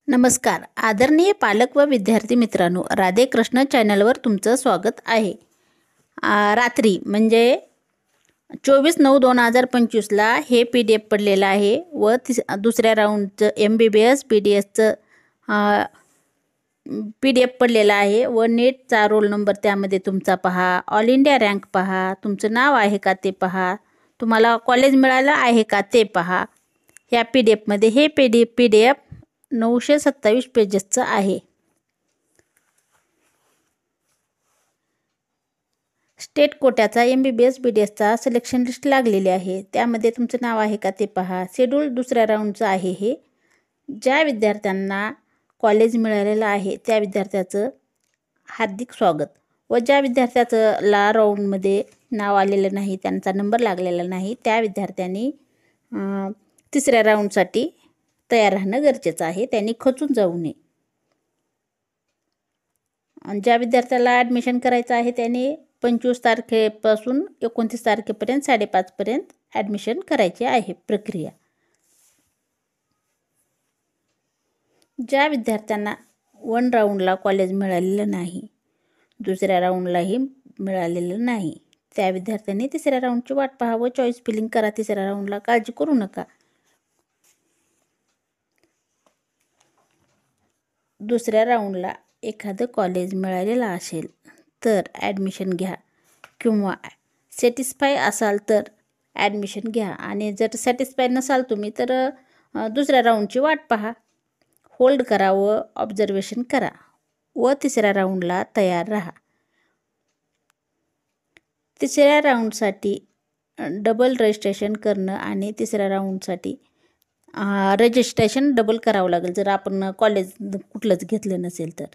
नमस्कार. आदरणीय पालक व विद्यार्थी मित्रांनो, राधे कृष्ण चॅनलवर तुमचं स्वागत आहे. रात्री म्हणजे 24/9/2025ला हे PDF पडलेलं आहे व दुसऱ्या राऊंडचं MBBS PDSचं PDF पडलेला आहे व नेटचा रोल नंबर त्यामध्ये तुमचा पहा, ऑल इंडिया रँक पहा, तुमचं नाव आहे का ते पहा, तुम्हाला कॉलेज मिळालं आहे का ते पहा. ह्या PDFमध्ये हे PDF 927 पेजेसचं आहे. स्टेट कोट्याचा MBBS BDSचा सिलेक्शन लिस्ट लागलेली आहे. त्यामध्ये तुमचं नाव आहे का ते पहा. शेड्यूल दुसऱ्या राऊंडचं आहे. हे ज्या विद्यार्थ्यांना कॉलेज मिळालेलं आहे त्या विद्यार्थ्याचं हार्दिक स्वागत व ज्या विद्यार्थ्याचं राऊंडमध्ये नाव आलेलं नाही, त्यांचा नंबर लागलेला नाही, त्या विद्यार्थ्यांनी तिसऱ्या राऊंडसाठी तयार राहणं गरजेचं आहे. त्यांनी खचून जाऊ नये. ज्या विद्यार्थ्याला ॲडमिशन करायचं आहे त्याने 25 तारखेपासून 29 तारखेपर्यंत 5:30 पर्यंत ॲडमिशन करायचे आहे. प्रक्रिया ज्या विद्यार्थ्यांना 1 राऊंडला कॉलेज मिळालेलं नाही, दुसऱ्या राऊंडलाही मिळालेलं नाही, त्या विद्यार्थ्यांनी तिसऱ्या राऊंडची वाट पाहावं. चॉईस फिलिंग करा तिसऱ्या राऊंडला. काळजी करू नका. दुसऱ्या राऊंडला एखादं कॉलेज मिळालेलं असेल तर ॲडमिशन घ्या किंवा सॅटिस्फाय असाल तर ॲडमिशन घ्या आणि जर सॅटिस्फाय नसाल तुम्ही तर दुसऱ्या राऊंडची वाट पहा. होल्ड करा व ऑब्झर्वेशन करा व तिसऱ्या राऊंडला तयार राहा. तिसऱ्या राऊंडसाठी डबल रजिस्ट्रेशन करणं आणि तिसऱ्या राऊंडसाठी रजिस्ट्रेशन डबल करावं लागेल जर आपण कॉलेज कुठलंच घेतलं नसेल तर.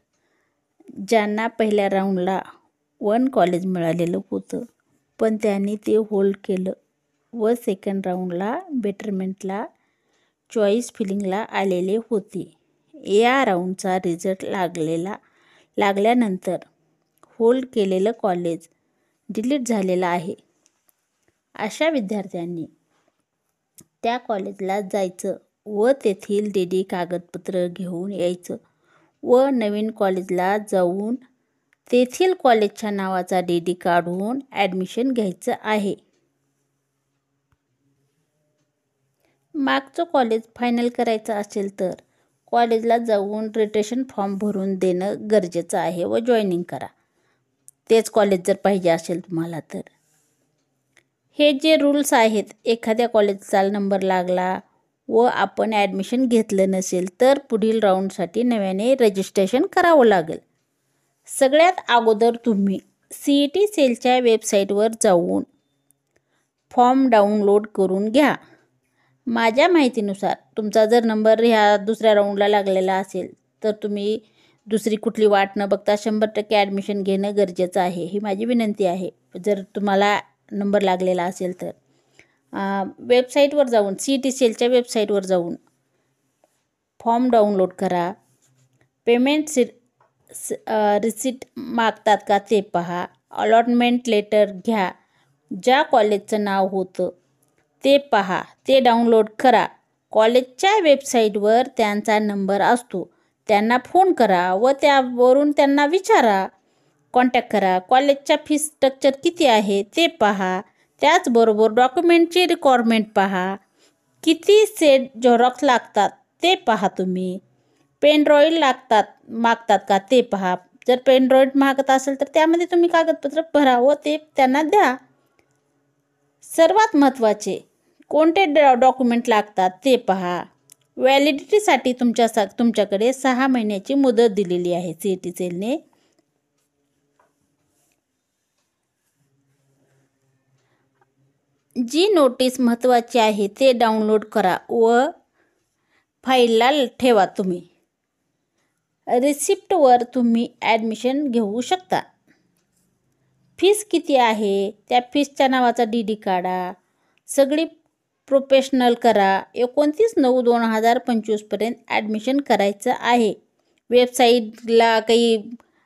ज्यांना पहिल्या राऊंडला 1 कॉलेज मिळालेलं होतं पण त्यांनी ते होल्ड केलं व सेकंड राऊंडला बेटरमेंटला चॉईस फिलिंगला आलेले होते, या राऊंडचा रिझल्ट लागल्यानंतर होल्ड केलेलं कॉलेज डिलीट झालेलं आहे, अशा विद्यार्थ्यांनी त्या कॉलेजला जायचं व तेथील DD कागदपत्र घेऊन यायचं व नवीन कॉलेजला जाऊन तेथील कॉलेजच्या नावाचा DD काढून ॲडमिशन घ्यायचं आहे. मागचं कॉलेज फायनल करायचं असेल तर कॉलेजला जाऊन रजिस्ट्रेशन फॉर्म भरून देणं गरजेचं आहे व जॉईनिंग करा. तेच कॉलेज जर पाहिजे असेल तुम्हाला तर. हे जे रूल्स आहेत, एखाद्या कॉलेजचा नंबर लागला व आपण ॲडमिशन घेतलं नसेल तर पुढील राऊंडसाठी नव्याने रजिस्ट्रेशन करावं लागेल. सगळ्यात अगोदर तुम्ही CET सेलच्या वेबसाईटवर जाऊन फॉर्म डाउनलोड करून घ्या. माझ्या माहितीनुसार तुमचा जर नंबर ह्या दुसऱ्या राऊंडला लागलेला असेल तर तुम्ही दुसरी कुठली वाट न बघता 100% ॲडमिशन घेणं गरजेचं आहे. ही माझी विनंती आहे. जर तुम्हाला नंबर लागलेला असेल तर वेबसाईटवर जाऊन CET सेलच्या वेबसाईटवर जाऊन फॉर्म डाउनलोड करा. पेमेंट रिसिट मागतात का ते पहा. अलॉटमेंट लेटर घ्या. ज्या कॉलेजचं नाव होतं ते पहा, ते डाउनलोड करा. कॉलेजच्या वेबसाईटवर त्यांचा नंबर असतो, त्यांना फोन करा व त्यावरून त्यांना विचारा, कॉन्टॅक्ट करा. कॉलेजच्या फीस स्ट्रक्चर किती आहे ते पहा. त्याचबरोबर डॉक्युमेंटची रिक्वायरमेंट पहा. किती सेट झेरॉक्स लागतात ते पहा. तुम्ही पेन ड्राईव्ह मागतात का ते पहा. जर पेन ड्राईव्ह मागत असेल तर त्यामध्ये तुम्ही कागदपत्र भरा व ते त्यांना द्या. सर्वात महत्त्वाचे कोणते डॉक्युमेंट लागतात ते पहा. व्हॅलिडिटीसाठी तुमच्याकडे 6 महिन्याची मुदत दिलेली आहे CET सेलने. जी नोटीस महत्त्वाची आहे ते डाउनलोड करा व फाईलला ठेवा. तुम्ही रिसिप्टवर तुम्ही ॲडमिशन घेऊ शकता. फीस किती आहे त्या फीसच्या नावाचा DD काढा. सगळी प्रोफेशनल करा. 29/9/2025 पर्यंत ॲडमिशन करायचं आहे. वेबसाईटला काही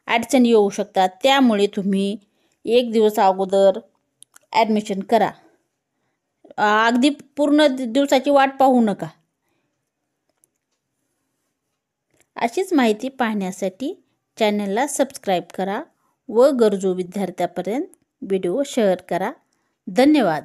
अडचणी येऊ शकतात, त्यामुळे तुम्ही 1 दिवस अगोदर ॲडमिशन करा. अगदी पूर्ण दिवसाची वाट पाहू नका. अशीच माहिती पाहण्यासाठी चॅनलला सबस्क्राईब करा व गरजू विद्यार्थ्यापर्यंत व्हिडिओ शेअर करा. धन्यवाद.